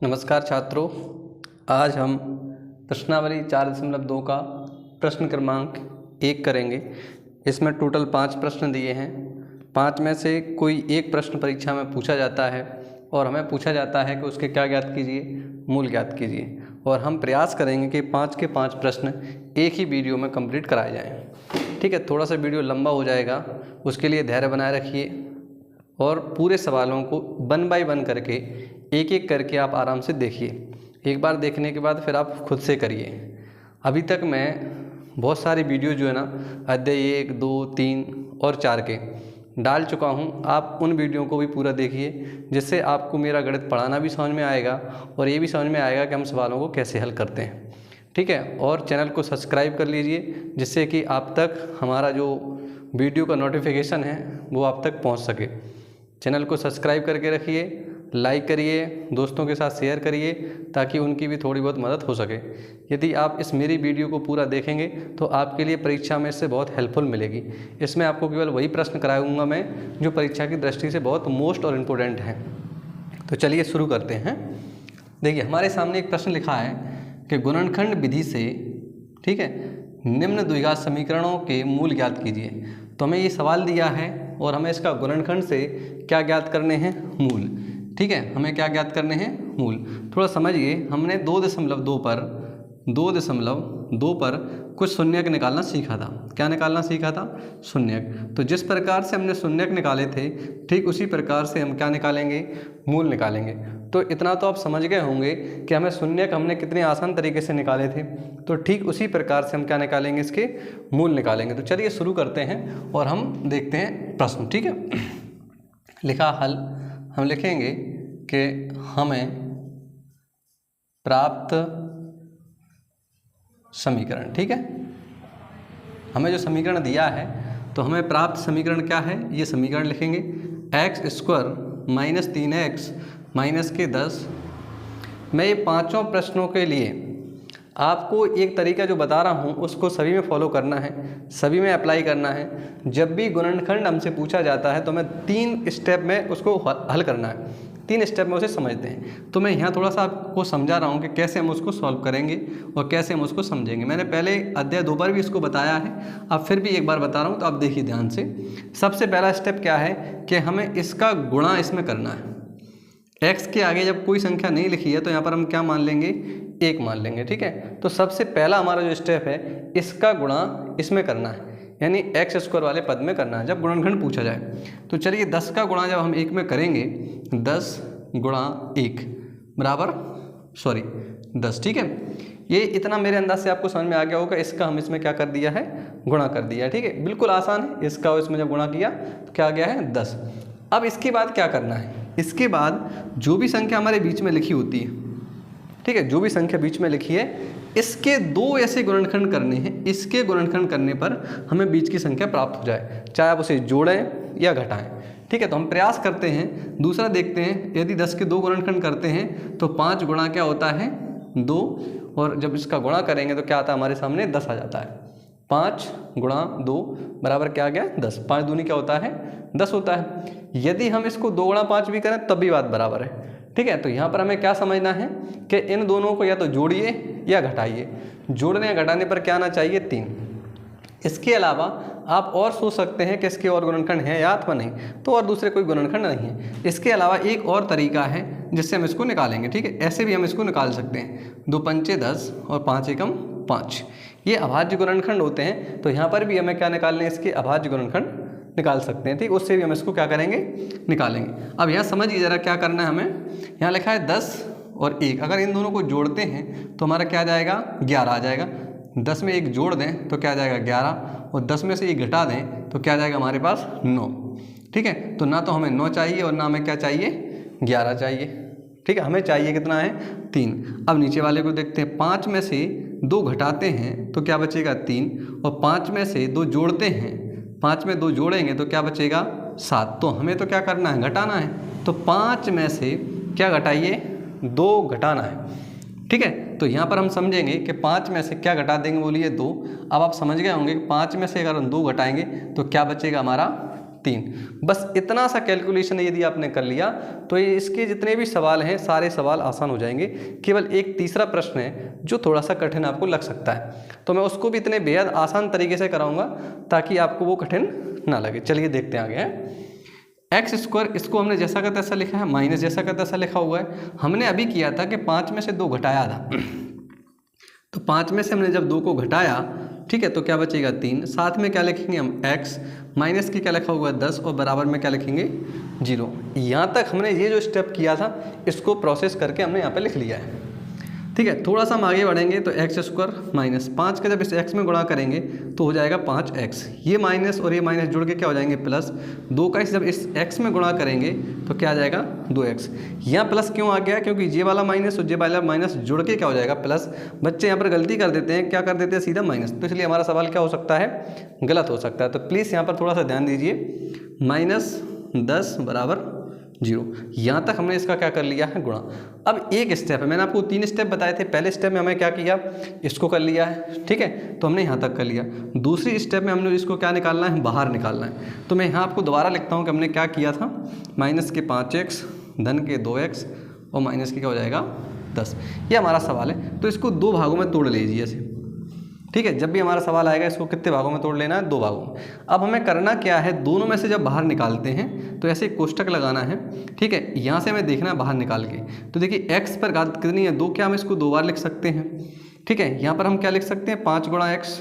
नमस्कार छात्रों, आज हम प्रश्नावली 4.2 का प्रश्न क्रमांक 1 करेंगे। इसमें टोटल 5 प्रश्न दिए हैं। 5 में से कोई एक प्रश्न परीक्षा में पूछा जाता है और हमें पूछा जाता है कि उसके क्या ज्ञात कीजिए, मूल ज्ञात कीजिए। और हम प्रयास करेंगे कि 5 के 5 प्रश्न एक ही वीडियो में कंप्लीट कराए जाएँ। ठीक है, थोड़ा सा वीडियो लंबा हो जाएगा, उसके लिए धैर्य बनाए रखिए और पूरे सवालों को 1 बाय 1 करके एक एक करके आप आराम से देखिए। एक बार देखने के बाद फिर आप खुद से करिए। अभी तक मैं बहुत सारी वीडियो जो है ना अध्याय 1, 2, 3 और 4 के डाल चुका हूं। आप उन वीडियो को भी पूरा देखिए, जिससे आपको मेरा गणित पढ़ाना भी समझ में आएगा और ये भी समझ में आएगा कि हम सवालों को कैसे हल करते हैं। ठीक है, और चैनल को सब्सक्राइब कर लीजिए, जिससे कि आप तक हमारा जो वीडियो का नोटिफिकेशन है वो आप तक पहुँच सके। चैनल को सब्सक्राइब करके रखिए, लाइक करिए, दोस्तों के साथ शेयर करिए, ताकि उनकी भी थोड़ी बहुत मदद हो सके। यदि आप इस मेरी वीडियो को पूरा देखेंगे तो आपके लिए परीक्षा में इससे बहुत हेल्पफुल मिलेगी। इसमें आपको केवल वही प्रश्न कराऊंगा मैं जो परीक्षा की दृष्टि से बहुत मोस्ट और इम्पोर्टेंट हैं। तो चलिए शुरू करते हैं। देखिए, हमारे सामने एक प्रश्न लिखा है कि गुणनखंड विधि से, ठीक है, निम्न द्विघात समीकरणों के मूल ज्ञात कीजिए। तो हमें ये सवाल दिया है और हमें इसका गुणनखंड से क्या ज्ञात करने हैं, मूल। ठीक है, हमें क्या ज्ञात करने हैं, मूल। थोड़ा समझिए, हमने 2.2 पर कुछ शून्यक निकालना सीखा था। क्या निकालना सीखा था, शून्यक। तो जिस प्रकार से हमने शून्यक निकाले थे, ठीक उसी प्रकार से हम क्या निकालेंगे, मूल निकालेंगे। तो इतना तो आप समझ गए होंगे कि हमें शून्यक हमने कितने आसान तरीके से निकाले थे। तो ठीक उसी प्रकार से हम क्या निकालेंगे, इसके मूल निकालेंगे। तो चलिए शुरू करते हैं और हम देखते हैं प्रश्न। ठीक है, लिखा हल। हम लिखेंगे कि हमें प्राप्त समीकरण, ठीक है, हमें जो समीकरण दिया है तो हमें प्राप्त समीकरण क्या है, ये समीकरण लिखेंगे। x² - 3x - 10। मैं ये पांचों प्रश्नों के लिए आपको एक तरीका जो बता रहा हूँ उसको सभी में फॉलो करना है, सभी में अप्लाई करना है। जब भी गुणनखंड हमसे पूछा जाता है तो हमें 3 स्टेप में उसको हल करना है, 3 स्टेप में उसे समझते हैं। तो मैं यहाँ थोड़ा सा आपको समझा रहा हूँ कि कैसे हम उसको सॉल्व करेंगे और कैसे हम उसको समझेंगे। मैंने पहले अध्याय 2 पर भी इसको बताया है, अब फिर भी एक बार बता रहा हूँ, तो आप देखिए ध्यान से। सबसे पहला स्टेप क्या है कि हमें इसका गुणा इसमें करना है। x के आगे जब कोई संख्या नहीं लिखी है तो यहाँ पर हम क्या मान लेंगे, 1 मान लेंगे। ठीक है, तो सबसे पहला हमारा जो स्टेप है, इसका गुणा इसमें करना है, यानी x² वाले पद में करना है जब गुणनखंड पूछा जाए। तो चलिए 10 का गुणा जब हम 1 में करेंगे, 10 × 1 बराबर 10। ठीक है, ये इतना मेरे अंदाज से आपको समझ में आ गया होगा। इसका हम इसमें क्या कर दिया है, गुणा कर दिया। ठीक है, बिल्कुल आसान है। इसका और इसमें जब गुणा किया तो क्या आ गया है, 10। अब इसके बाद क्या करना है, इसके बाद जो भी संख्या हमारे बीच में लिखी होती है, ठीक है, जो भी संख्या बीच में लिखी है, इसके 2 ऐसे गुणनखंड करने हैं। इसके गुणनखंड करने पर हमें बीच की संख्या प्राप्त हो जाए, चाहे आप उसे जोड़ें या घटाएं। ठीक है, तो हम प्रयास करते हैं। दूसरा देखते हैं, यदि 10 के 2 गुणनखंड करते हैं तो 5 गुणा क्या होता है, 2, और जब इसका गुणा करेंगे तो क्या आता है हमारे सामने, 10 आ जाता है। 5 × 2 बराबर क्या आ गया, 10। 5 दूनी क्या होता है, 10 होता है। यदि हम इसको 2 × 5 भी करें तब भी बात बराबर है। ठीक है, तो यहाँ पर हमें क्या समझना है कि इन दोनों को या तो जोड़िए या घटाइए। जोड़ने या घटाने पर क्या आना चाहिए, 3। इसके अलावा आप और सोच सकते हैं कि इसके और गुणनखंड हैं या अथवा नहीं, तो और दूसरे कोई गुणनखंड नहीं है। इसके अलावा एक और तरीका है जिससे हम इसको निकालेंगे। ठीक है, ऐसे भी हम इसको निकाल सकते हैं। 2 पंचे 10 और 5 एकम 5, ये अभाज्य गुणनखंड होते हैं। तो यहाँ पर भी हमें क्या निकालने हैं, इसके अभाज्य गुणनखंड निकाल सकते हैं। ठीक, उससे भी हम इसको क्या करेंगे, निकालेंगे। अब यहाँ समझिए ज़रा क्या करना है हमें। यहाँ लिखा है 10 और 1, अगर इन दोनों को जोड़ते हैं तो हमारा क्या आ जाएगा, 11 आ जाएगा। 10 में 1 जोड़ दें तो क्या आ जाएगा, 11, और 10 में से 1 घटा दें तो क्या आ जाएगा हमारे पास, 9। ठीक है, तो ना तो हमें 9 चाहिए और ना हमें क्या चाहिए, 11 चाहिए। ठीक है, हमें चाहिए कितना है, 3। अब नीचे वाले को देखते हैं। 5 में से 2 घटाते हैं तो क्या बचेगा, 3, और 5 में से 2 जोड़ते हैं, 5 में 2 जोड़ेंगे तो क्या बचेगा, 7। तो हमें तो क्या करना है, घटाना है। तो 5 में से क्या घटाइए, 2 घटाना है। ठीक है, तो यहाँ पर हम समझेंगे कि 5 में से क्या घटा देंगे, बोलिए 2। अब आप समझ गए होंगे कि 5 में से अगर हम 2 घटाएंगे तो क्या बचेगा हमारा, 3। बस इतना सा कैलकुलेशन यदि आपने कर लिया तो ये इसके जितने भी सवाल हैं सारे सवाल आसान हो जाएंगे। केवल एक तीसरा प्रश्न है जो थोड़ा सा कठिन आपको लग सकता है, तो मैं उसको भी इतने बेहद आसान तरीके से कराऊंगा ताकि आपको वो कठिन ना लगे। चलिए देखते हैं आगे हैं। एक्स स्क्वायर, इसको हमने जैसा का तैसा लिखा है, माइनस जैसा का तैसा लिखा हुआ है। हमने अभी किया था कि 5 में से 2 घटाया था, तो 5 में से हमने जब 2 को घटाया, ठीक है, तो क्या बचेगा 3। साथ में क्या लिखेंगे हम x, माइनस की क्या लिखा हुआ है 10 और बराबर में क्या लिखेंगे 0। यहाँ तक हमने ये जो स्टेप किया था इसको प्रोसेस करके हमने यहाँ पे लिख लिया है, ठीक है। थोड़ा सा हम आगे बढ़ेंगे तो एक्स स्क्वायर माइनस 5 का जब इस x में गुणा करेंगे तो हो जाएगा 5x। ये माइनस और ये माइनस जुड़ के क्या हो जाएंगे प्लस। 2 का जब इस x में गुणा करेंगे तो क्या आ जाएगा 2x। यहाँ प्लस क्यों आ गया, क्योंकि ये वाला माइनस और ये वाला माइनस जुड़ के क्या हो जाएगा प्लस। बच्चे यहाँ पर गलती कर देते हैं, क्या कर देते हैं सीधा माइनस, तो इसलिए हमारा सवाल क्या हो सकता है गलत हो सकता है। तो प्लीज़ यहाँ पर थोड़ा सा ध्यान दीजिए, -10 बराबर 0। यहाँ तक हमने इसका क्या कर लिया है गुणा। अब एक स्टेप है, मैंने आपको 3 स्टेप बताए थे। पहले स्टेप में हमें क्या किया, इसको कर लिया है, ठीक है, तो हमने यहाँ तक कर लिया। दूसरी स्टेप में हमने इसको क्या निकालना है, बाहर निकालना है। तो मैं यहाँ आपको दोबारा लिखता हूँ कि हमने क्या किया था, माइनस के 5x, धन के 2x और माइनस के क्या हो जाएगा 10। ये हमारा सवाल है, तो इसको 2 भागों में तोड़ लीजिए ऐसे, ठीक है। जब भी हमारा सवाल आएगा इसको कितने भागों में तोड़ लेना है, 2 भागों में। अब हमें करना क्या है, दोनों में से जब बाहर निकालते हैं तो ऐसे कोष्टक लगाना है, ठीक है। यहाँ से हमें देखना है बाहर निकाल के, तो देखिए x पर घात कितनी है 2, क्या हम इसको 2 बार लिख सकते हैं, ठीक है। यहाँ पर हम क्या लिख सकते हैं 5 गुणा x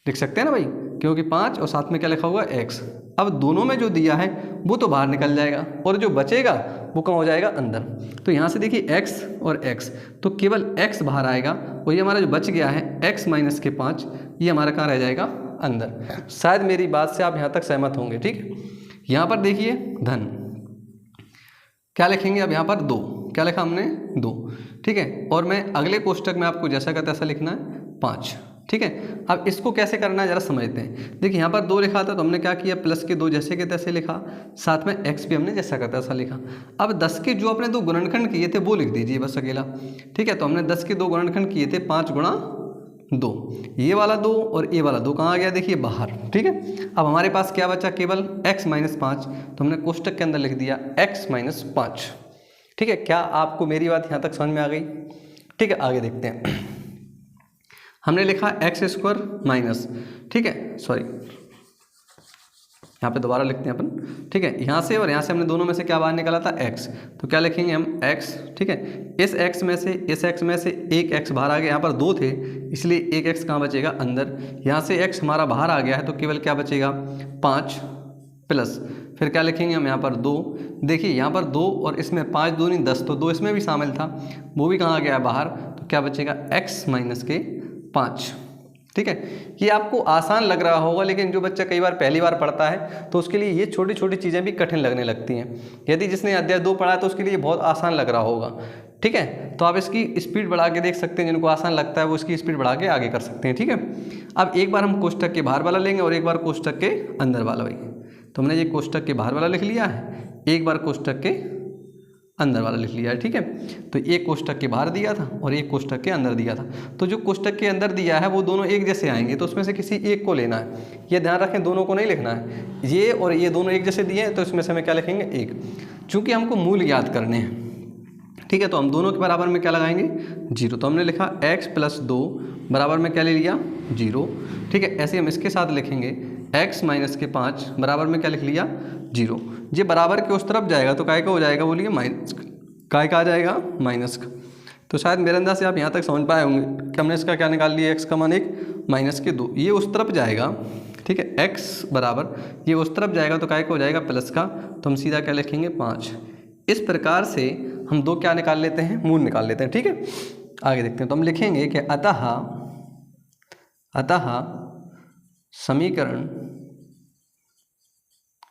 लिख सकते हैं ना भाई, क्योंकि 5 और साथ में क्या लिखा हुआ है x। अब दोनों में जो दिया है वो तो बाहर निकल जाएगा और जो बचेगा वो कम हो जाएगा अंदर। तो यहाँ से देखिए x और x, तो केवल x बाहर आएगा और ये हमारा जो बच गया है x माइनस के 5, ये हमारा कहाँ रह जाएगा अंदर। शायद मेरी बात से आप यहाँ तक सहमत होंगे, ठीक है। यहाँ पर देखिए धन क्या लिखेंगे, अब यहाँ पर 2 क्या लिखा हमने 2, ठीक है। और मैं अगले कोष्टक में आपको जैसा का तैसा लिखना है 5, ठीक है। अब इसको कैसे करना है जरा समझते हैं। देखिए यहाँ पर 2 लिखा था तो हमने क्या किया, प्लस के 2 जैसे के तैसे लिखा, साथ में x भी हमने जैसा का तैसा लिखा। अब 10 के जो अपने 2 गुणनखंड किए थे वो लिख दीजिए बस अकेला, ठीक है। तो हमने 10 के 2 गुणनखंड किए थे 5 गुणा 2, ये वाला 2 और ये वाला 2 कहाँ आ गया देखिए बाहर, ठीक है। अब हमारे पास क्या बचा, केवल x माइनस 5, तो हमने कोष्टक के अंदर लिख दिया x माइनस 5, ठीक है। क्या आपको मेरी बात यहाँ तक समझ में आ गई, ठीक है। आगे देखते हैं। हमने लिखा एक्स स्क्वायर माइनस, ठीक है, सॉरी यहाँ पे दोबारा लिखते हैं अपन, ठीक है। यहाँ से और यहाँ से हमने दोनों में से क्या बाहर निकाला था x, तो क्या लिखेंगे हम x, ठीक है। इस x में से इस x में से एक x बाहर आ गया, यहाँ पर 2 थे इसलिए एक x कहाँ बचेगा अंदर। यहाँ से x हमारा बाहर आ गया है तो केवल क्या बचेगा 5 प्लस, फिर क्या लिखेंगे हम यहाँ पर 2। देखिए यहाँ पर 2 और इसमें 5 2 नहीं 10, तो 2 इसमें भी शामिल था, वो भी कहाँ आ गया बाहर, तो क्या बचेगा x माइनस के 5, ठीक है। ये आपको आसान लग रहा होगा, लेकिन जो बच्चा कई बार पहली बार पढ़ता है तो उसके लिए ये छोटी छोटी चीज़ें भी कठिन लगने लगती हैं। यदि जिसने अध्याय 2 पढ़ा है तो उसके लिए बहुत आसान लग रहा होगा, ठीक है। तो आप इसकी स्पीड बढ़ा के देख सकते हैं, जिनको आसान लगता है वो इसकी स्पीड बढ़ा के आगे कर सकते हैं, ठीक है। अब एक बार हम कोष्टक के बाहर वाला लेंगे और एक बार कोष्टक के अंदर वाला भाई। तो हमने ये कोष्टक के बाहर वाला लिख लिया है, एक बार कोष्टक के अंदर वाला लिख लिया है, ठीक है। तो एक कोष्टक के बाहर दिया था और एक कोष्टक के अंदर दिया था, तो जो कोष्टक के अंदर दिया है वो दोनों एक जैसे आएंगे, तो उसमें से किसी एक को लेना है। ये ध्यान रखें, दोनों को नहीं लिखना है, ये और ये दोनों एक जैसे दिए हैं तो इसमें से हमें क्या लिखेंगे 1, चूँकि हमको मूल याद करने हैं, ठीक है। तो हम दोनों के बराबर में क्या लगाएंगे 0, तो हमने लिखा x प्लस 2 बराबर में क्या ले लिया 0, ठीक है। ऐसे हम इसके साथ लिखेंगे x माइनस के 5 बराबर में क्या लिख लिया 0। ये बराबर के उस तरफ जाएगा तो काय का हो जाएगा, बोलिए माइनस, काय का आ जाएगा माइनस का। तो शायद मेरे अंदाज से आप यहाँ तक समझ पाए होंगे कि हमने इसका क्या निकाल लिया, x का मान 1 माइनस के 2, ये उस तरफ जाएगा, ठीक है। x बराबर ये उस तरफ जाएगा तो काय का हो जाएगा प्लस का, तो हम सीधा क्या लिखेंगे 5। इस प्रकार से हम 2 क्या निकाल लेते हैं, मूल निकाल लेते हैं, ठीक है। आगे देखते हैं, तो हम लिखेंगे कि अतः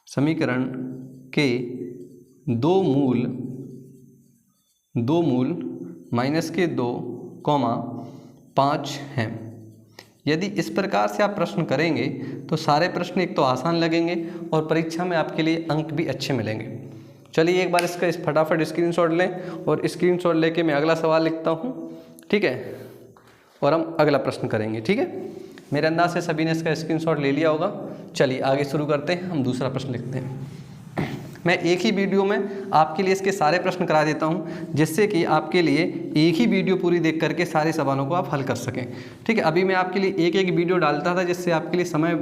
समीकरण के 2 मूल माइनस के 2, 5 हैं। यदि इस प्रकार से आप प्रश्न करेंगे तो सारे प्रश्न एक तो आसान लगेंगे और परीक्षा में आपके लिए अंक भी अच्छे मिलेंगे। चलिए एक बार इसका फटाफट स्क्रीनशॉट लें और स्क्रीनशॉट लेके मैं अगला सवाल लिखता हूँ, ठीक है, और हम अगला प्रश्न करेंगे, ठीक है। मेरे अंदाज से सभी ने इसका स्क्रीनशॉट ले लिया होगा। चलिए आगे शुरू करते हैं, हम दूसरा प्रश्न लिखते हैं। मैं एक ही वीडियो में आपके लिए इसके सारे प्रश्न करा देता हूं, जिससे कि आपके लिए एक ही वीडियो पूरी देख करके सारे सवालों को आप हल कर सकें। ठीक है, अभी मैं आपके लिए एक एक वीडियो डालता था, जिससे आपके लिए समय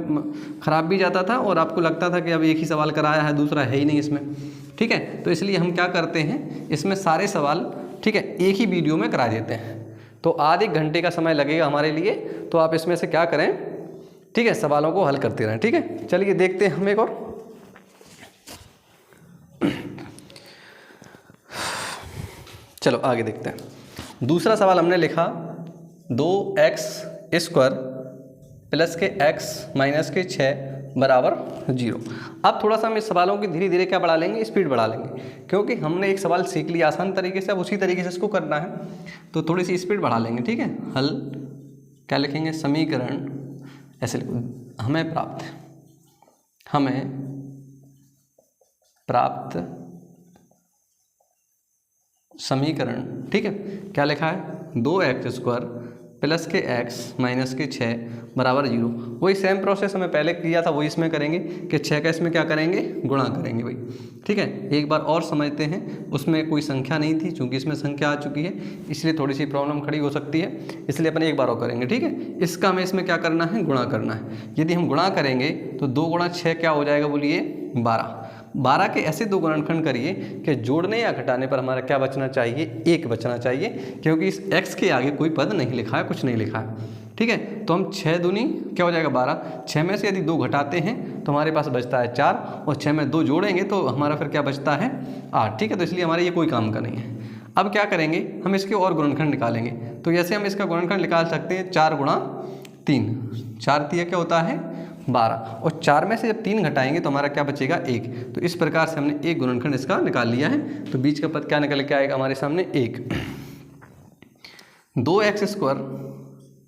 ख़राब भी जाता था और आपको लगता था कि अब एक ही सवाल कराया है, दूसरा है ही नहीं इसमें। ठीक है, तो इसलिए हम क्या करते हैं, इसमें सारे सवाल ठीक है एक ही वीडियो में करा देते हैं। तो आधे घंटे का समय लगेगा हमारे लिए, तो आप इसमें से क्या करें, ठीक है, सवालों को हल करते रहें। ठीक है, चलिए देखते हैं हम एक और। चलो आगे देखते हैं। दूसरा सवाल हमने लिखा 2x² प्लस के x माइनस के 6 बराबर 0। अब थोड़ा सा हम इस सवालों की धीरे धीरे क्या बढ़ा लेंगे, स्पीड बढ़ा लेंगे, क्योंकि हमने एक सवाल सीख लिया आसान तरीके से, अब उसी तरीके से इसको करना है, तो थोड़ी सी स्पीड बढ़ा लेंगे। ठीक है, हल क्या लिखेंगे, समीकरण ऐसे लिखो, हमें प्राप्त समीकरण। ठीक है, क्या लिखा है, 2x² प्लस के x माइनस के 6 बराबर 0। वही सेम प्रोसेस हमें पहले किया था, वही इसमें करेंगे कि 6 का इसमें क्या करेंगे, गुणा करेंगे भाई। ठीक है, एक बार और समझते हैं, उसमें कोई संख्या नहीं थी, चूंकि इसमें संख्या आ चुकी है इसलिए थोड़ी सी प्रॉब्लम खड़ी हो सकती है, इसलिए अपन एक बार और करेंगे। ठीक है, इसका हमें इसमें क्या करना है, गुणा करना है। यदि हम गुणा करेंगे तो 2 गुणा 6 क्या हो जाएगा, बोलिए 12 के ऐसे दो गुणनखंड करिए कि जोड़ने या घटाने पर हमारा क्या बचना चाहिए, 1 बचना चाहिए, क्योंकि इस x के आगे कोई पद नहीं लिखा है, कुछ नहीं लिखा है। ठीक है, तो हम 6 दूनी क्या हो जाएगा 12, 6 में से यदि 2 घटाते हैं तो हमारे पास बचता है 4, और 6 में 2 जोड़ेंगे तो हमारा फिर क्या बचता है 8। ठीक है, तो इसलिए हमारे ये कोई काम का नहीं है। अब क्या करेंगे, हम इसके और गुणनखंड निकालेंगे। तो जैसे हम इसका गुणनखंड निकाल सकते हैं 4 गुणा 3, 4 3 क्या होता है 12, और 4 में से जब 3 घटाएंगे तो हमारा क्या बचेगा 1। तो इस प्रकार से हमने एक गुणनखंड इसका निकाल लिया है। तो बीच का पद क्या निकल के आएगा हमारे सामने 1। 2x²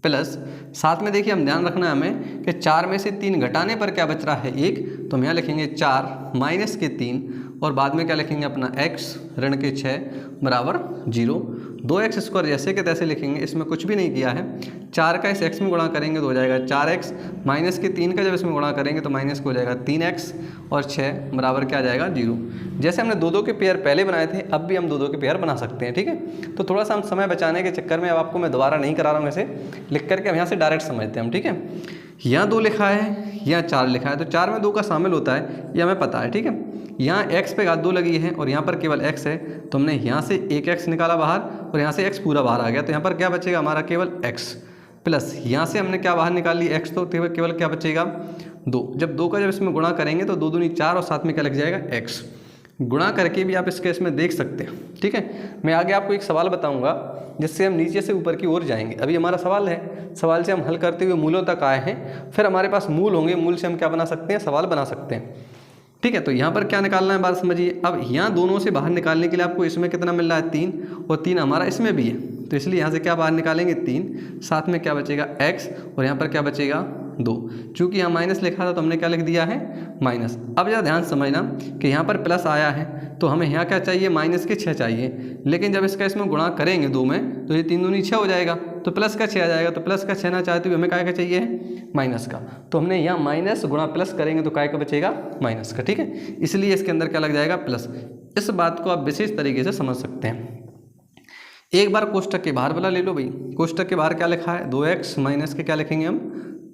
प्लस, साथ में देखिए हम ध्यान रखना है हमें कि 4 में से 3 घटाने पर क्या बच रहा है 1, तो हम यहाँ लिखेंगे 4 माइनस के 3, और बाद में क्या लिखेंगे अपना x ऋण के 6 बराबर 0। 2x² जैसे के तैसे लिखेंगे, इसमें कुछ भी नहीं किया है। 4 का इस x में गुणा करेंगे तो हो जाएगा 4x, माइनस के 3 का जब इसमें गुणा करेंगे तो माइनस को हो जाएगा 3x, और 6 बराबर क्या आ जाएगा 0। जैसे हमने 2-2 के पेयर पहले बनाए थे, अब भी हम 2-2 के पेयर बना सकते हैं। ठीक है, तो थोड़ा सा हम समय बचाने के चक्कर में अब आपको मैं दोबारा नहीं करा रहा हूँ, ऐसे लिख करके हम यहाँ से डायरेक्ट समझते हैं हम। ठीक है, यहाँ 2 लिखा है, यहाँ 4 लिखा है, तो 4 में 2 का शामिल होता है, ये हमें पता है। ठीक है, यहाँ x पे घात 2 लगी है और यहाँ पर केवल x है, तो हमने यहाँ से एक x निकाला बाहर और यहाँ से x पूरा बाहर आ गया, तो यहाँ पर क्या बचेगा हमारा केवल x, प्लस यहाँ से हमने क्या बाहर निकाल ली x, तो केवल क्या बचेगा 2। जब 2 का जब इसमें गुणा करेंगे तो 2 दूनी 4 और साथ में क्या लग जाएगा x। गुणा करके भी आप इस केस में देख सकते हैं। ठीक है, मैं आगे आपको एक सवाल बताऊंगा जिससे हम नीचे से ऊपर की ओर जाएंगे। अभी हमारा सवाल है, सवाल से हम हल करते हुए मूलों तक आए हैं, फिर हमारे पास मूल होंगे, मूल से हम क्या बना सकते हैं, सवाल बना सकते हैं। ठीक है, तो यहाँ पर क्या निकालना है बात समझिए। अब यहाँ दोनों से बाहर निकालने के लिए आपको इसमें कितना मिल रहा है 3, और 3 हमारा इसमें भी है, तो इसलिए यहाँ से क्या बाहर निकालेंगे 3, साथ में क्या बचेगा x, और यहाँ पर क्या बचेगा 2। चूँकि यहाँ माइनस लिखा था तो हमने क्या लिख दिया है माइनस। अब जरा ध्यान समझना कि यहाँ पर प्लस आया है तो हमें यहाँ क्या चाहिए, माइनस के 6 चाहिए, लेकिन जब इसका इसमें गुणा करेंगे 2 में तो ये 3 दूनी 6 हो जाएगा, तो प्लस का 6 आ जाएगा, तो प्लस का 6 ना चाहते हुए हमें काय का चाहिए माइनस का, तो हमने यहाँ माइनस गुणा प्लस करेंगे तो काय का बचेगा माइनस का। ठीक है, इसलिए इसके अंदर क्या लग जाएगा प्लस। इस बात को आप विशेष तरीके से समझ सकते हैं। एक बार कोष्टक के बाहर वाला ले लो भाई, कोष्टक के बाहर क्या लिखा है 2x माइनस के क्या लिखेंगे हम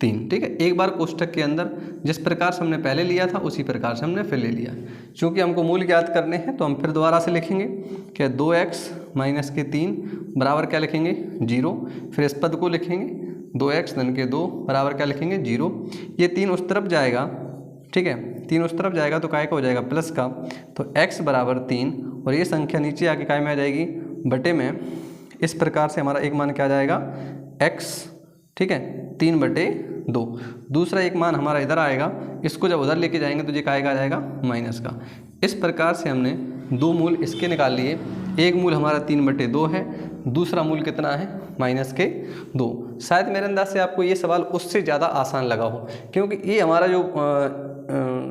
3। ठीक है, एक बार कोष्टक के अंदर जिस प्रकार से हमने पहले लिया था उसी प्रकार से हमने फिर ले लिया। क्योंकि हमको मूल ज्ञात करने हैं तो हम फिर दोबारा से लिखेंगे कि 2x माइनस के 3 बराबर क्या लिखेंगे 0। फिर इस पद को लिखेंगे 2x धन के 2 बराबर क्या लिखेंगे 0। ये 3 उस तरफ जाएगा, ठीक है, 3 उस तरफ जाएगा तो काय का हो जाएगा प्लस का, तो x बराबर 3, और ये संख्या नीचे आके काय में आ जाएगी बटे में। इस प्रकार से हमारा एक मान क्या आ जाएगा x, ठीक है, 3/2। दूसरा एक मान हमारा इधर आएगा, इसको जब उधर लेके जाएंगे तो ये काय का आ जाएगा माइनस का। इस प्रकार से हमने 2 मूल इसके निकाल लिए। एक मूल हमारा 3/2 है, दूसरा मूल कितना है -2। शायद मेरे अंदाज से आपको ये सवाल उससे ज़्यादा आसान लगा हो, क्योंकि ये हमारा जो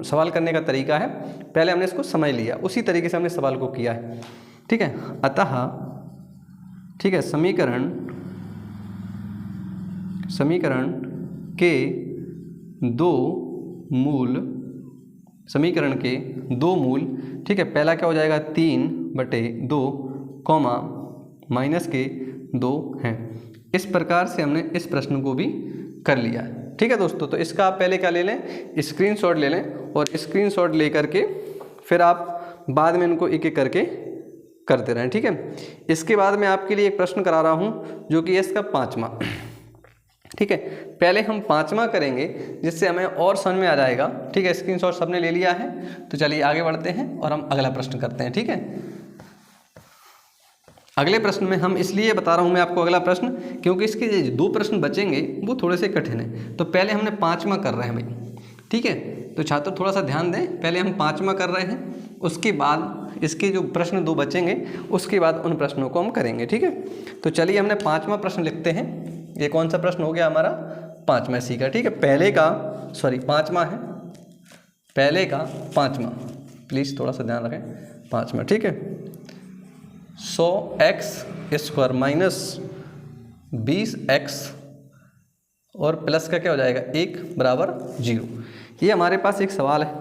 सवाल करने का तरीका है, पहले हमने इसको समझ लिया, उसी तरीके से हमने सवाल को किया है। ठीक है, अतः समीकरण के दो मूल, समीकरण के दो मूल, ठीक है, पहला क्या हो जाएगा 3/2 कॉमा माइनस के 2 हैं। इस प्रकार से हमने इस प्रश्न को भी कर लिया है। ठीक है दोस्तों, तो इसका आप पहले क्या ले लें, स्क्रीनशॉट ले लें और स्क्रीनशॉट ले करके फिर आप बाद में इनको एक एक करके करते रहें। ठीक है, इसके बाद मैं आपके लिए एक प्रश्न करा रहा हूँ जो कि इसका 5वां। ठीक है, पहले हम 5वां करेंगे जिससे हमें और समझ में आ जाएगा। ठीक है, स्क्रीनशॉट सबने ले लिया है, तो चलिए आगे बढ़ते हैं और हम अगला प्रश्न करते हैं। ठीक है, अगले प्रश्न में हम इसलिए बता रहा हूं मैं आपको अगला प्रश्न, क्योंकि इसके दो प्रश्न बचेंगे वो थोड़े से कठिन है। तो पहले हमने 5वां कर रहे हैं भाई। ठीक है, तो छात्र थोड़ा सा ध्यान दें, पहले हम 5वां कर रहे हैं, उसके बाद इसके जो प्रश्न दो बचेंगे उसके बाद उन प्रश्नों को हम करेंगे। ठीक है, तो चलिए हमने 5वां प्रश्न लिखते हैं। ये कौन सा प्रश्न हो गया हमारा, 5वां सी का। ठीक है, पहले का 5वां है, पहले का 5वां, प्लीज़ थोड़ा सा ध्यान रखें, 5वां। ठीक है, 100x² माइनस 20x और प्लस का क्या हो जाएगा 1 बराबर 0। ये हमारे पास एक सवाल है।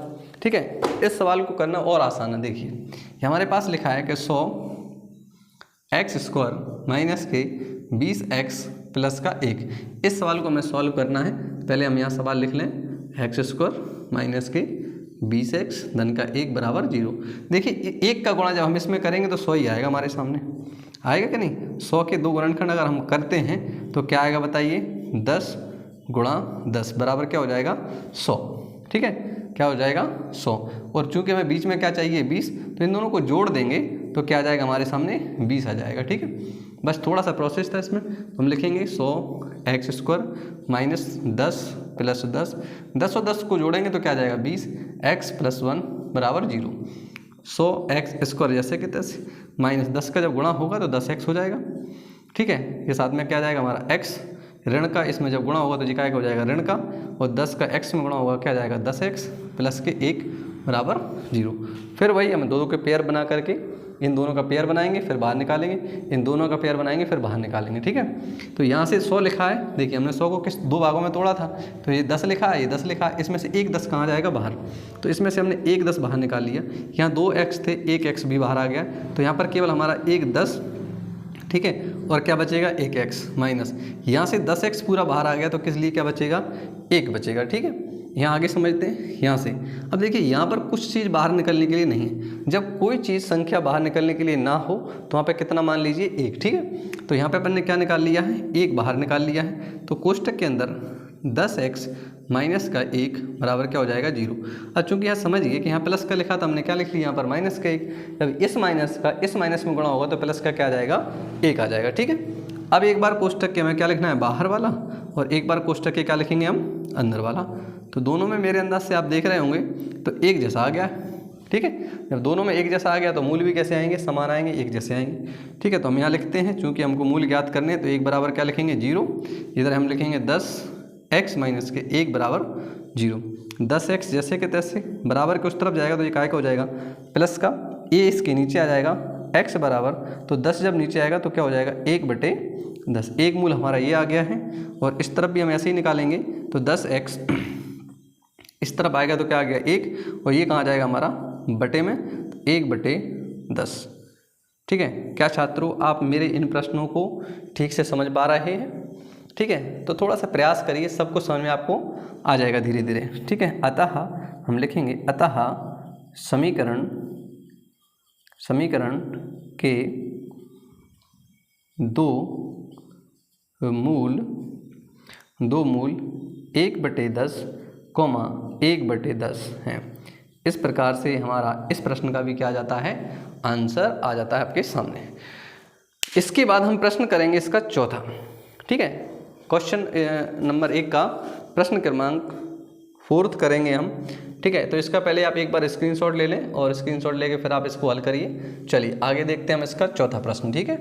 ठीक है, इस सवाल को करना और आसान है। देखिए ये हमारे पास लिखा है कि 100x² माइनस के 20x प्लस का 1। इस सवाल को हमें सॉल्व करना है। पहले हम यहाँ सवाल लिख लें, x² माइनस के 20x धन का 1 बराबर 0। देखिए 1 का गुणा जब हम इसमें करेंगे तो 100 ही आएगा हमारे सामने, आएगा कि नहीं। 100 के 2 गुणनखंड अगर हम करते हैं तो क्या आएगा बताइए, 10 गुणा 10 बराबर क्या हो जाएगा 100। ठीक है, क्या हो जाएगा 100। और चूंकि हमें बीच में क्या चाहिए 20, तो इन दोनों को जोड़ देंगे तो क्या आ जाएगा हमारे सामने 20 आ जाएगा। ठीक है, बस थोड़ा सा प्रोसेस था इसमें। हम लिखेंगे 100x² माइनस 10 प्लस 10, 10 और 10 को जोड़ेंगे तो क्या आ जाएगा 20, x + 1 बराबर 0। 100x² जैसे कि तैसे माइनस 10 का जब गुणा होगा तो 10x हो जाएगा। ठीक है, ये साथ में क्या आ जाएगा हमारा x, ऋण का इसमें जब गुणा होगा तो जी का हो जाएगा ऋण का, और 10 का x में गुणा होगा क्या आ जाएगा 10x प्लस के 1 बराबर 0। फिर वही हम दोनों के पेयर बना करके इन दोनों का पेयर बनाएंगे फिर बाहर निकालेंगे, इन दोनों का पेयर बनाएंगे फिर बाहर निकालेंगे। ठीक है, तो यहाँ से 100 लिखा है। देखिए हमने 100 को किस दो भागों में तोड़ा था, तो ये 10 लिखा है, ये 10 लिखा है, इसमें से एक 10 कहाँ जाएगा बाहर, तो इसमें से हमने एक 10 बाहर निकाल लिया। यहाँ 2x थे, एक x भी बाहर आ गया, तो यहाँ पर केवल हमारा एक 10। ठीक है, और क्या बचेगा 1x माइनस, यहाँ से 10x पूरा बाहर आ गया तो किस लिए क्या बचेगा 1 बचेगा। ठीक है, यहाँ आगे समझते हैं यहाँ से। अब देखिए यहाँ पर कुछ चीज़ बाहर निकलने के लिए नहीं है। जब कोई चीज़ संख्या बाहर निकलने के लिए ना हो तो वहाँ पे कितना मान लीजिए 1। ठीक है, तो यहाँ पे अपन ने क्या निकाल लिया है 1 बाहर निकाल लिया है, तो कोष्टक के अंदर 10x माइनस का 1 बराबर क्या हो जाएगा 0। अब चूँकि यहाँ समझिए कि यहाँ प्लस का लिखा था, हमने क्या लिख लिया यहाँ पर माइनस का 1। जब इस माइनस का इस माइनस में गुणा होगा तो प्लस का क्या आ जाएगा 1 आ जाएगा। ठीक है, अब एक बार कोष्टक के हमें क्या लिखना है बाहर वाला, और एक बार कोष्टक के क्या लिखेंगे हम अंदर वाला। तो दोनों में मेरे अंदाज से आप देख रहे होंगे तो एक जैसा आ गया। ठीक है, जब दोनों में एक जैसा आ गया तो मूल भी कैसे आएंगे, समान आएंगे, एक जैसे आएंगे। ठीक है, तो हम यहाँ लिखते हैं, चूँकि हमको मूल ज्ञात करने हैं तो 1 बराबर क्या लिखेंगे 0। इधर हम लिखेंगे 10x माइनस के 1 बराबर 0। 10x जैसे कि तैसे बराबर के उस तरफ जाएगा तो ये काय का हो जाएगा प्लस का, ये इसके नीचे आ जाएगा x बराबर, तो 10 जब नीचे आएगा तो क्या हो जाएगा 1/10। एक मूल हमारा ये आ गया है, और इस तरफ भी हम ऐसे ही निकालेंगे तो 10x इस तरफ आएगा तो क्या आ गया 1, और ये कहाँ जाएगा हमारा बटे में, 1/10। ठीक है, क्या छात्रों आप मेरे इन प्रश्नों को ठीक से समझ पा रहे हैं। ठीक है, तो थोड़ा सा प्रयास करिए, सबको समझ में आपको आ जाएगा धीरे धीरे। ठीक है, अतः हम लिखेंगे अतः समीकरण के दो मूल 1/10 कॉमा 1/10 हैं। इस प्रकार से हमारा इस प्रश्न का भी क्या आ जाता है आंसर आ जाता है आपके सामने। इसके बाद हम प्रश्न करेंगे इसका चौथा। ठीक है, क्वेश्चन नंबर 1 का प्रश्न क्रमांक 4 करेंगे हम। ठीक है, तो इसका पहले आप एक बार स्क्रीनशॉट ले लें और स्क्रीनशॉट लेके फिर आप इसको हल करिए। चलिए आगे देखते हैं हम इसका चौथा प्रश्न। ठीक है,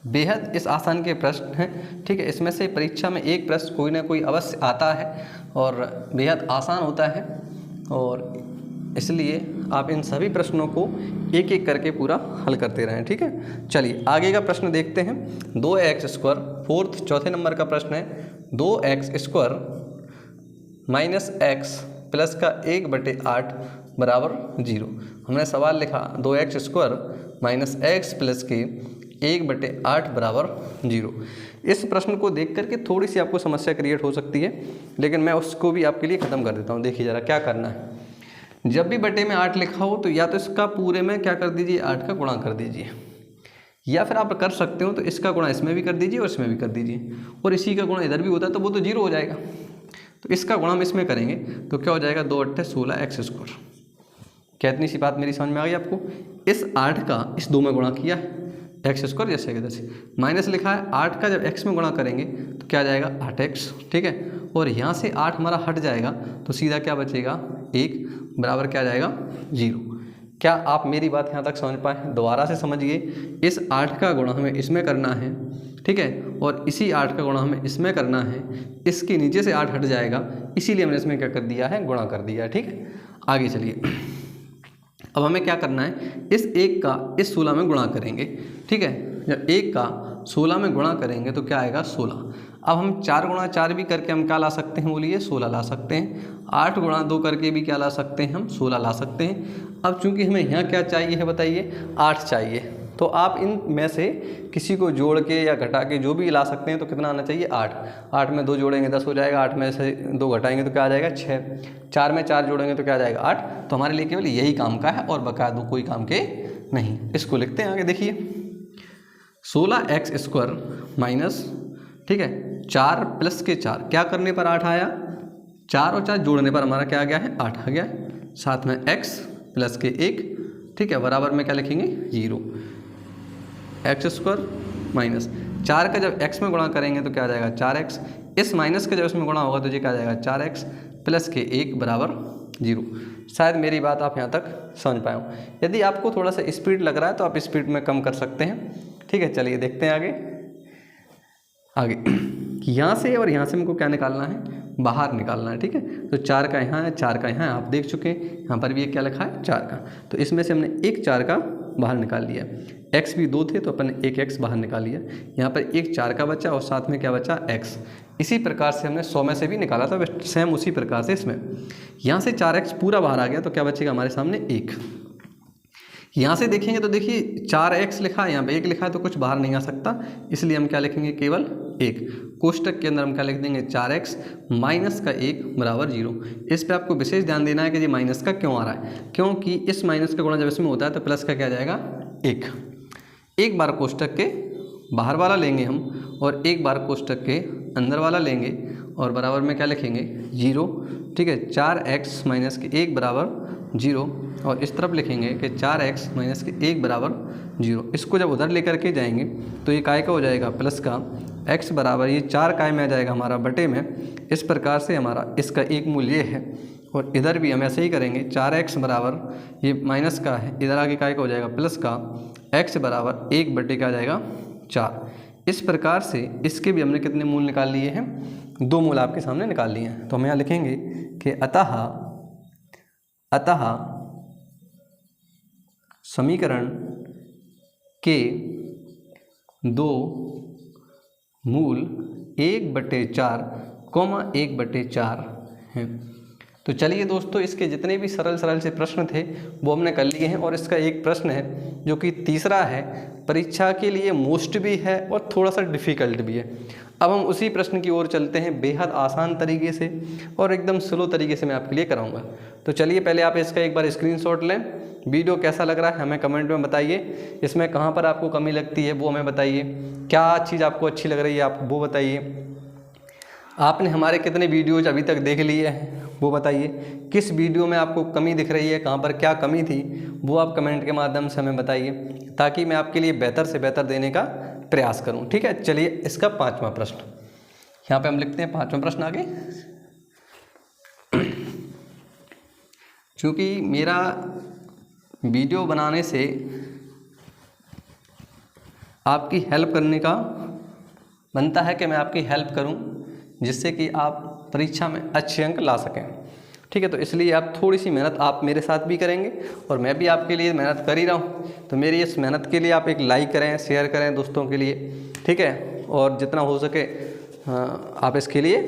बेहद इस आसान के प्रश्न हैं। ठीक है, इसमें से परीक्षा में एक प्रश्न कोई ना कोई अवश्य आता है और बेहद आसान होता है, और इसलिए आप इन सभी प्रश्नों को एक एक करके पूरा हल करते रहें, ठीक है। चलिए आगे का प्रश्न देखते हैं। 2x² फोर्थ चौथे नंबर का प्रश्न है 2x² माइनस एक्स प्लस का 1/8 बराबर 0। हमने सवाल लिखा 2x² माइनस एक्स प्लस के 1/8 बराबर 0। इस प्रश्न को देख करके थोड़ी सी आपको समस्या क्रिएट हो सकती है, लेकिन मैं उसको भी आपके लिए ख़त्म कर देता हूँ। देखिए ज़रा क्या करना है। जब भी बटे में 8 लिखा हो तो या तो इसका पूरे में क्या कर दीजिए, 8 का गुणा कर दीजिए, या फिर आप कर सकते हो तो इसका गुणा इसमें भी कर दीजिए और इसमें भी कर दीजिए, और इसी का गुणा इधर भी होता है तो वो तो 0 हो जाएगा। तो इसका गुणा हम इसमें करेंगे तो क्या हो जाएगा, 2 × 8 = 16x²। क्या इतनी सी बात मेरी समझ में आ गई आपको। इस 8 का इस 2 में गुणा किया है, x² जैसे कि तैसे, माइनस लिखा है 8 का जब x में गुणा करेंगे तो क्या जाएगा 8x, ठीक है। और यहाँ से 8 हमारा हट जाएगा तो सीधा क्या बचेगा 1 बराबर क्या जाएगा 0। क्या आप मेरी बात यहाँ तक समझ पाए। दोबारा से समझिए, इस 8 का गुणा हमें इसमें करना है, ठीक है, और इसी 8 का गुणा हमें इसमें करना है। इसके नीचे से 8 हट जाएगा, इसीलिए हमने इसमें क्या कर दिया है, गुणा कर दिया है, ठीक है। आगे चलिए, अब हमें क्या करना है, इस 1 का इस 16 में गुणा करेंगे, ठीक है। जब 1 का 16 में गुणा करेंगे तो क्या आएगा 16। अब हम 4 × 4 भी करके हम क्या ला सकते हैं, बोलिए 16 ला सकते हैं। 8 × 2 करके भी क्या ला सकते हैं, हम 16 ला सकते हैं। अब चूंकि हमें यहाँ क्या चाहिए है बताइए, 8 चाहिए, तो आप इन में से किसी को जोड़ के या घटा के जो भी ला सकते हैं। तो कितना आना चाहिए 8। 8 में 2 जोड़ेंगे 10 हो जाएगा, 8 में से 2 घटाएंगे तो क्या आ जाएगा 6, 4 में 4 जोड़ेंगे तो क्या आ जाएगा 8। तो हमारे लिए केवल यही काम का है और बकाया दो कोई काम के नहीं। इसको लिखते हैं आगे, देखिए 16x² माइनस, ठीक है, 4 प्लस के 4 क्या करने पर 8 आया, 4 और 4 जोड़ने पर हमारा क्या आ गया है 8 आ गया। साथ में x प्लस के 1, ठीक है, बराबर में क्या लिखेंगे 0। x² माइनस 4 का जब x में गुणा करेंगे तो क्या आ जाएगा 4x। इस माइनस का जब इसमें गुणा होगा तो ये क्या आ जाएगा 4x प्लस के 1 बराबर 0। शायद मेरी बात आप यहाँ तक समझ पाए हो। यदि आपको थोड़ा सा स्पीड लग रहा है तो आप स्पीड में कम कर सकते हैं, ठीक है। चलिए देखते हैं आगे यहाँ से और यहाँ से हमको क्या निकालना है, बाहर निकालना है, ठीक है। तो 4 का यहाँ है, 4 का यहाँ है, आप देख चुके हैं। यहाँ पर भी एक क्या लिखा है 4 का, तो इसमें से हमने एक 4 का बाहर निकाल लिया। x भी 2 थे तो अपन ने एक x बाहर निकाल लिया। यहाँ पर एक 4 का बचा और साथ में क्या बचा x। इसी प्रकार से हमने 100 में से भी निकाला था, सेम उसी प्रकार से इसमें यहाँ से 4x पूरा बाहर आ गया तो क्या बचेगा हमारे सामने 1। यहाँ से देखेंगे तो देखिए 4x लिखा है, यहाँ पे 1 लिखा है तो कुछ बाहर नहीं आ सकता, इसलिए हम क्या लिखेंगे केवल 1। कोष्टक के अंदर हम क्या लिख देंगे 4x माइनस का 1 बराबर 0। इस पे आपको विशेष ध्यान देना है कि ये माइनस का क्यों आ रहा है, क्योंकि इस माइनस का गुणा जब इसमें होता है तो प्लस का क्या जाएगा 1। एक बार कोष्टक के बाहर वाला लेंगे हम और एक बार कोष्टक के अंदर वाला लेंगे और बराबर में क्या लिखेंगे 0, ठीक है। 4x माइनस के 1 बराबर 0 और इस तरफ लिखेंगे कि 4x माइनस के 1 बराबर 0। इसको जब उधर लेकर के जाएंगे तो ये काय का हो जाएगा प्लस का, x बराबर ये 4 काय में आ जाएगा हमारा बटे में। इस प्रकार से हमारा इसका एक मूल्य है और इधर भी हम ऐसे ही करेंगे। 4x बराबर ये माइनस का है, इधर आगे काय का हो जाएगा प्लस का, x बराबर 1 बटे का आ जाएगा 4। इस प्रकार से इसके भी हमने कितने मूल निकाल लिए हैं, 2 मूल आपके सामने निकाल लिए हैं। तो हम यहाँ लिखेंगे कि अतः समीकरण के 2 मूल 1/4, 1/4 हैं। तो चलिए दोस्तों, इसके जितने भी सरल से प्रश्न थे वो हमने कर लिए हैं और इसका एक प्रश्न है जो कि तीसरा है, परीक्षा के लिए मोस्ट भी है और थोड़ा सा डिफ़िकल्ट भी है। अब हम उसी प्रश्न की ओर चलते हैं, बेहद आसान तरीके से और एकदम स्लो तरीके से मैं आपके लिए कराऊंगा। तो चलिए पहले आप इसका एक बार स्क्रीनशॉट लें। वीडियो कैसा लग रहा है हमें कमेंट में बताइए। इसमें कहाँ पर आपको कमी लगती है वो हमें बताइए, क्या चीज़ आपको अच्छी लग रही है आप वो बताइए। आपने हमारे कितने वीडियोज अभी तक देख लिए हैं वो बताइए। किस वीडियो में आपको कमी दिख रही है, कहाँ पर क्या कमी थी वो आप कमेंट के माध्यम से हमें बताइए, ताकि मैं आपके लिए बेहतर से बेहतर देने का प्रयास करूं। ठीक है, चलिए इसका 5वां प्रश्न यहाँ पे हम लिखते हैं। 5वां प्रश्न आगे, क्योंकि मेरा वीडियो बनाने से आपकी हेल्प करने का बनता है कि मैं आपकी हेल्प करूं, जिससे कि आप परीक्षा में अच्छे अंक ला सकें। ठीक है। तो इसलिए आप थोड़ी सी मेहनत आप मेरे साथ भी करेंगे और मैं भी आपके लिए मेहनत कर ही रहा हूँ। तो मेरी इस मेहनत के लिए आप एक लाइक करें, शेयर करें दोस्तों के लिए, ठीक है, और जितना हो सके आप इसके लिए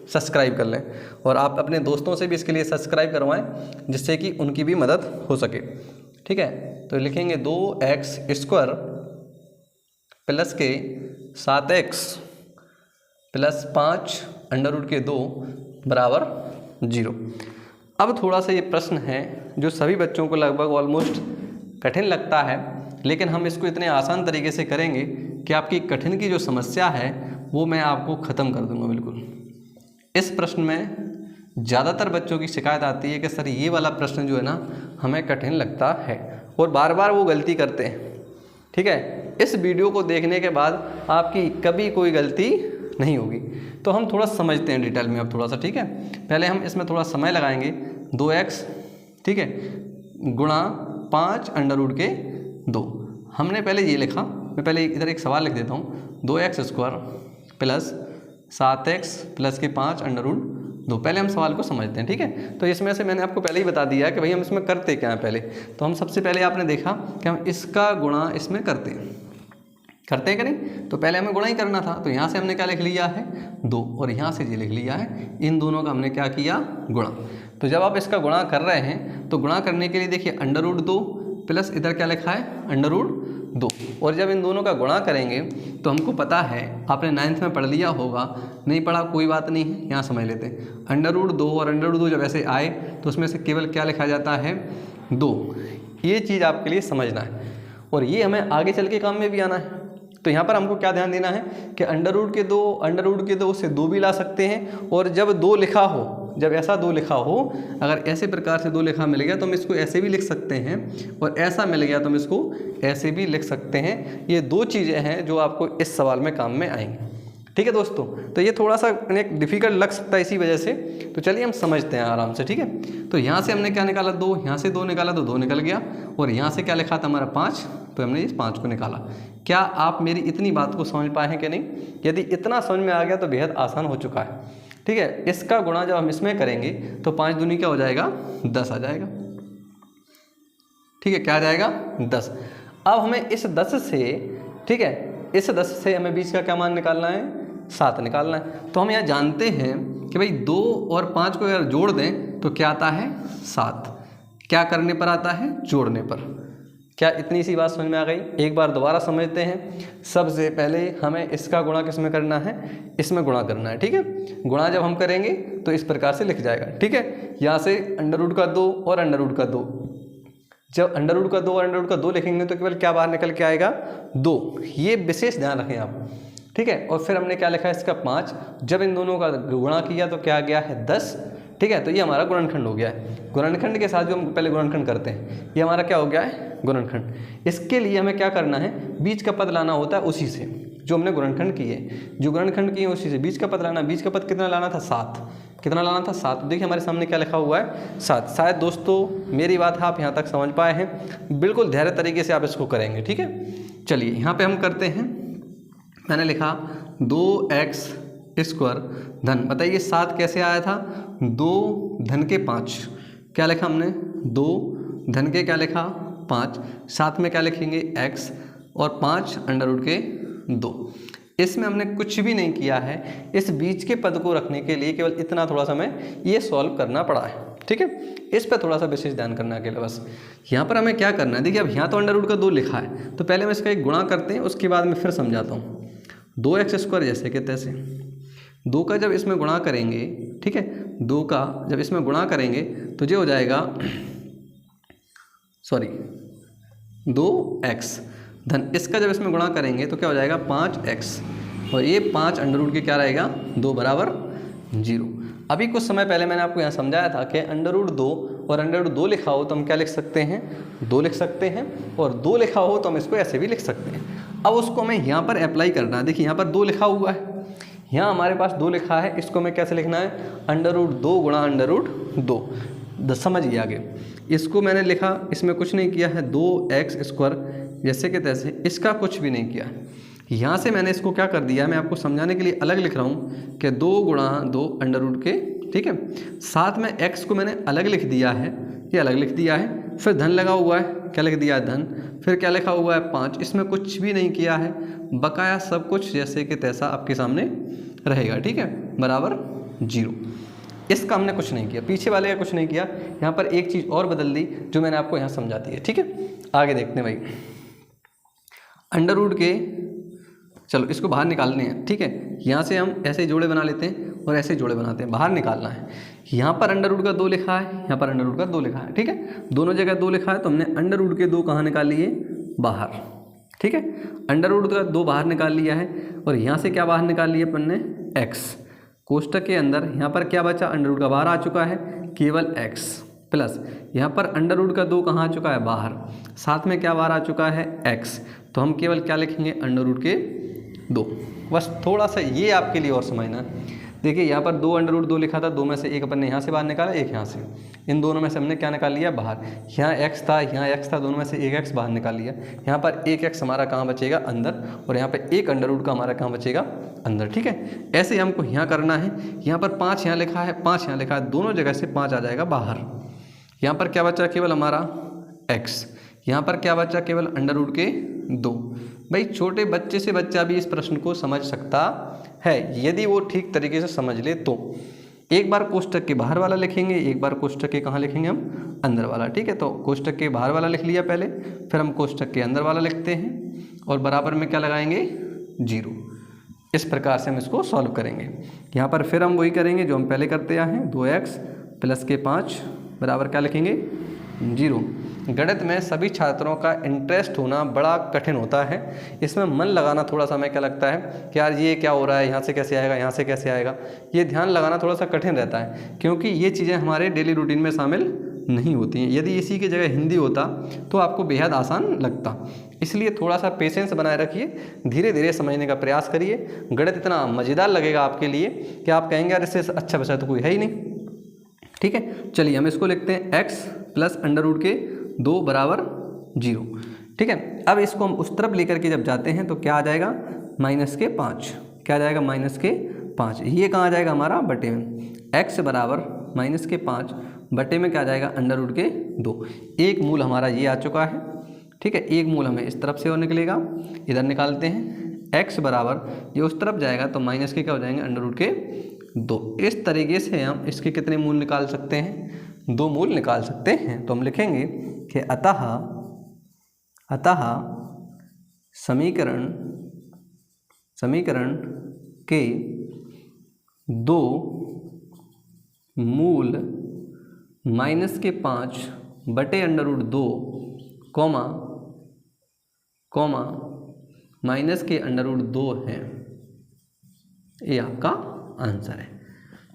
सब्सक्राइब कर लें और आप अपने दोस्तों से भी इसके लिए सब्सक्राइब करवाएं जिससे कि उनकी भी मदद हो सके, ठीक है। तो लिखेंगे 2x² प्लस के 7x प्लस 5 √2 बराबर 0। अब थोड़ा सा ये प्रश्न है जो सभी बच्चों को लगभग ऑलमोस्ट कठिन लगता है, लेकिन हम इसको इतने आसान तरीके से करेंगे कि आपकी कठिन की जो समस्या है वो मैं आपको ख़त्म कर दूंगा बिल्कुल। इस प्रश्न में ज़्यादातर बच्चों की शिकायत आती है कि सर ये वाला प्रश्न जो है ना हमें कठिन लगता है और बार बार वो गलती करते हैं, ठीक है। इस वीडियो को देखने के बाद आपकी कभी कोई गलती नहीं होगी। तो हम थोड़ा समझते हैं डिटेल में अब थोड़ा सा, ठीक है। पहले हम इसमें थोड़ा समय लगाएंगे। 2x, ठीक है, गुणा 5 √2। हमने पहले ये लिखा, मैं पहले इधर एक सवाल लिख देता हूँ। 2x² प्लस 7x प्लस के 5 √2। पहले हम सवाल को समझते हैं, ठीक है। तो इसमें से मैंने आपको पहले ही बता दिया कि भाई हम इसमें करते क्या हैं पहले। तो हम सबसे पहले आपने देखा कि हम इसका गुणा इसमें करते हैं कि नहीं। तो पहले हमें गुणा ही करना था, तो यहाँ से हमने क्या लिख लिया है 2 और यहाँ से ये लिख लिया है। इन दोनों का हमने क्या किया गुणा। तो जब आप इसका गुणा कर रहे हैं तो गुणा करने के लिए देखिए √2 प्लस इधर क्या लिखा है √2। और जब इन दोनों का गुणा करेंगे तो हमको पता है, आपने 9th में पढ़ लिया होगा, नहीं पढ़ा कोई बात नहीं है, यहाँ समझ लेते हैं। √2 और √2 जब ऐसे आए तो उसमें से केवल क्या लिखा जाता है 2। ये चीज़ आपके लिए समझना है और ये हमें आगे चल के काम में भी आना है। तो यहाँ पर हमको क्या ध्यान देना है कि √2 से 2 भी ला सकते हैं। और जब 2 लिखा हो, जब ऐसा 2 लिखा हो, अगर ऐसे प्रकार से 2 लिखा मिल गया तो हम इसको ऐसे भी लिख सकते हैं और ऐसा मिल गया तो हम इसको ऐसे भी लिख सकते हैं। ये 2 चीज़ें हैं जो आपको इस सवाल में काम में आएंगी, ठीक है दोस्तों। तो ये थोड़ा सा एक डिफ़िकल्ट लग सकता है इसी वजह से। तो चलिए हम समझते हैं आराम से, ठीक है। तो यहाँ से हमने क्या निकाला 2, यहाँ से 2 निकाला तो 2 निकल गया और यहाँ से क्या लिखा था हमारा 5, तो हमने इस 5 को निकाला। क्या आप मेरी इतनी बात को समझ पाए हैं कि नहीं? यदि इतना समझ में आ गया तो बेहद आसान हो चुका है, ठीक है। इसका गुणा जब हम इसमें करेंगे तो 5 दूनी क्या हो जाएगा 10 आ जाएगा, ठीक है। क्या आ जाएगा 10। अब हमें इस 10 से, ठीक है, इस 10 से हमें बीच का क्या मान निकालना है 7 निकालना है। तो हम यहाँ जानते हैं कि भाई 2 और 5 को अगर जोड़ दें तो क्या आता है 7। क्या करने पर आता है जोड़ने पर। क्या इतनी सी बात समझ में आ गई? एक बार दोबारा समझते हैं। सबसे पहले हमें इसका गुणा किस में करना है, इसमें गुणा करना है, ठीक है। गुणा जब हम करेंगे तो इस प्रकार से लिख जाएगा, ठीक है। यहाँ से √2 और √2। जब √2 और √2 लिखेंगे तो केवल क्या बाहर निकल के आएगा 2। ये विशेष ध्यान रखें आप, ठीक है। और फिर हमने क्या लिखा है इसका 5। जब इन दोनों का गुणा किया तो क्या गया है 10, ठीक है। तो ये हमारा गुणनखंड हो गया है। गुणनखंड के साथ जो हम पहले गुणनखंड करते हैं, ये हमारा क्या हो गया है गुणनखंड। इसके लिए हमें क्या करना है, बीच का पद लाना होता है उसी से जो हमने गुणनखंड किए, जो गुणनखंड किए उसी से बीच का पद लाना। बीच का पद कितना लाना था 7। कितना लाना था 7। देखिए हमारे सामने क्या लिखा हुआ है 7। शायद दोस्तों मेरी बात आप यहाँ तक समझ पाए हैं। बिल्कुल धैर्य तरीके से आप इसको करेंगे, ठीक है। चलिए यहाँ पे हम करते हैं। मैंने लिखा 2x² धन, बताइए 7 कैसे आया था 2 धन के 5। क्या लिखा हमने 2 धन के क्या लिखा 5, साथ में क्या लिखेंगे x और 5 √2। इसमें हमने कुछ भी नहीं किया है। इस बीच के पद को रखने के लिए केवल इतना थोड़ा सा हमें ये सॉल्व करना पड़ा है, ठीक है। इस पर थोड़ा सा विशेष ध्यान करना है अकेले बस। यहाँ पर हमें क्या करना है, देखिए अब यहाँ तो √2 लिखा है तो पहले हम इसका एक गुणा करते हैं, उसके बाद मैं फिर समझाता हूँ। 2x² जैसे कि तैसे 2 का जब इसमें गुणा करेंगे, ठीक है, 2 का जब इसमें गुणा करेंगे तो ये हो जाएगा 2x धन, इसका जब इसमें गुणा करेंगे तो क्या हो जाएगा 5x और ये 5 √2 क्या रहेगा 2 बराबर 0। अभी कुछ समय पहले मैंने आपको यहाँ समझाया था कि √2 और √2 लिखा हो तो हम क्या लिख सकते हैं 2 लिख सकते हैं, और 2 लिखा हो तो हम इसको ऐसे भी लिख सकते हैं। अब उसको हमें यहाँ पर अप्लाई करना है। देखिए यहाँ पर 2 लिखा हुआ है, यहाँ हमारे पास 2 लिखा है, इसको हमें कैसे लिखना है √2 गुणा √2। समझिए आगे, इसको मैंने लिखा, इसमें कुछ नहीं किया है 2x² जैसे कि तैसे, इसका कुछ भी नहीं किया है। यहाँ से मैंने इसको क्या कर दिया, मैं आपको समझाने के लिए अलग लिख रहा हूँ कि 2 गुणा 2 √2 ठीक है। साथ में x को मैंने अलग लिख दिया है, ये अलग लिख दिया है, फिर धन लगा हुआ है, क्या लिख दिया है धन, फिर क्या लिखा हुआ है 5, इसमें कुछ भी नहीं किया है, बकाया सब कुछ जैसे कि तैसा आपके सामने रहेगा, ठीक है, बराबर 0। इसका हमने कुछ नहीं किया, पीछे वाले का कुछ नहीं किया, यहाँ पर एक चीज़ और बदल दी जो मैंने आपको यहाँ समझा दी है, ठीक है। आगे देखते हैं भाई, अंडर रूट के, चलो इसको बाहर निकालने हैं, ठीक है। यहाँ से हम ऐसे जोड़े बना लेते हैं और ऐसे जोड़े बनाते हैं, बाहर निकालना है। यहाँ पर अंडर रूट का 2 लिखा है, यहाँ पर अंडर रूट का 2 लिखा है, ठीक है, दोनों जगह 2 लिखा है, तो हमने अंडर रूट के 2 कहाँ निकाल लिए, बाहर, ठीक है। अंडर रूट का 2 बाहर निकाल लिया है, और यहाँ से क्या बाहर निकाल लिया अपन ने, x, कोष्टक के अंदर यहाँ पर क्या बचा, अंडर रूट का बाहर आ चुका है, केवल x प्लस यहाँ पर अंडर रूट का 2 कहाँ आ चुका है, बाहर, साथ में क्या बाहर आ चुका है, x, तो हम केवल क्या लिखेंगे, अंडर रूट के 2। बस थोड़ा सा ये आपके लिए और समझना, देखिए यहाँ पर 2 अंडर रूट 2 लिखा था, 2 में से एक अपन ने यहाँ से बाहर निकाला, एक यहाँ से, इन दोनों में से हमने क्या निकाल लिया, बाहर। यहाँ x था, यहाँ x था, दोनों में से एक x बाहर निकाल लिया, यहाँ पर एक x हमारा कहाँ बचेगा, अंदर, और यहाँ पर एक अंडर रूट का हमारा कहाँ बचेगा, अंदर, ठीक है। ऐसे ही हमको यहाँ करना है, यहाँ पर 5 यहाँ लिखा है, 5 यहाँ लिखा है, दोनों जगह से 5 आ जाएगा बाहर। यहाँ पर क्या बचा, केवल हमारा x, यहाँ पर क्या बचा, केवल अंडर रूट के 2। भाई छोटे बच्चे से बच्चा भी इस प्रश्न को समझ सकता है, यदि वो ठीक तरीके से समझ ले तो। एक बार कोष्टक के बाहर वाला लिखेंगे, एक बार कोष्टक के कहाँ लिखेंगे हम, अंदर वाला, ठीक है। तो कोष्टक के बाहर वाला लिख लिया पहले, फिर हम कोष्टक के अंदर वाला लिखते हैं, और बराबर में क्या लगाएंगे, 0। इस प्रकार से हम इसको सॉल्व करेंगे। यहाँ पर फिर हम वही करेंगे जो हम पहले करते आए हैं, 2x प्लस के 5 बराबर क्या लिखेंगे, 0। गणित में सभी छात्रों का इंटरेस्ट होना बड़ा कठिन होता है, इसमें मन लगाना थोड़ा सा हमें क्या लगता है कि यार ये क्या हो रहा है, यहाँ से कैसे आएगा, यहाँ से कैसे आएगा, ये ध्यान लगाना थोड़ा सा कठिन रहता है, क्योंकि ये चीज़ें हमारे डेली रूटीन में शामिल नहीं होती हैं। यदि इसी की जगह हिंदी होता तो आपको बेहद आसान लगता। इसलिए थोड़ा सा पेशेंस बनाए रखिए, धीरे धीरे समझने का प्रयास करिए। गणित इतना मज़ेदार लगेगा आपके लिए कि आप कहेंगे यार इससे अच्छा बचा तो कोई है ही नहीं, ठीक है। चलिए हम इसको लिखते हैं x प्लस अंडर रूट के 2 बराबर 0, ठीक है। अब इसको हम उस तरफ लेकर के जब जाते हैं तो क्या आ जाएगा, माइनस के 5, क्या आ जाएगा, माइनस के 5, ये कहाँ आ जाएगा हमारा, बटे में, x बराबर माइनस के 5 बटे में क्या आ जाएगा, अंडर रूट के 2। एक मूल हमारा ये आ चुका है, ठीक है, एक मूल हमें इस तरफ से और निकलेगा, इधर निकालते हैं, x बराबर ये उस तरफ जाएगा तो माइनस के क्या हो जाएंगे, अंडर रूट के 2। इस तरीके से हम इसके कितने मूल निकाल सकते हैं, 2 मूल निकाल सकते हैं। तो हम लिखेंगे कि अतः समीकरण के 2 मूल माइनस के 5 बटे अंडर रूट 2 कॉमा माइनस के अंडर रूट 2 हैं, ये आपका आंसर है।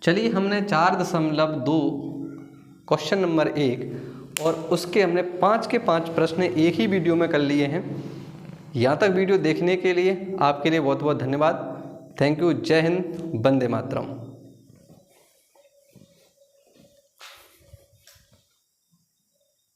चलिए हमने 4.2 क्वेश्चन नंबर 1 और उसके हमने 5 के 5 प्रश्न एक ही वीडियो में कर लिए हैं। यहाँ तक वीडियो देखने के लिए आपके लिए बहुत बहुत धन्यवाद। Thank you. जय हिंद, वंदे मातरम।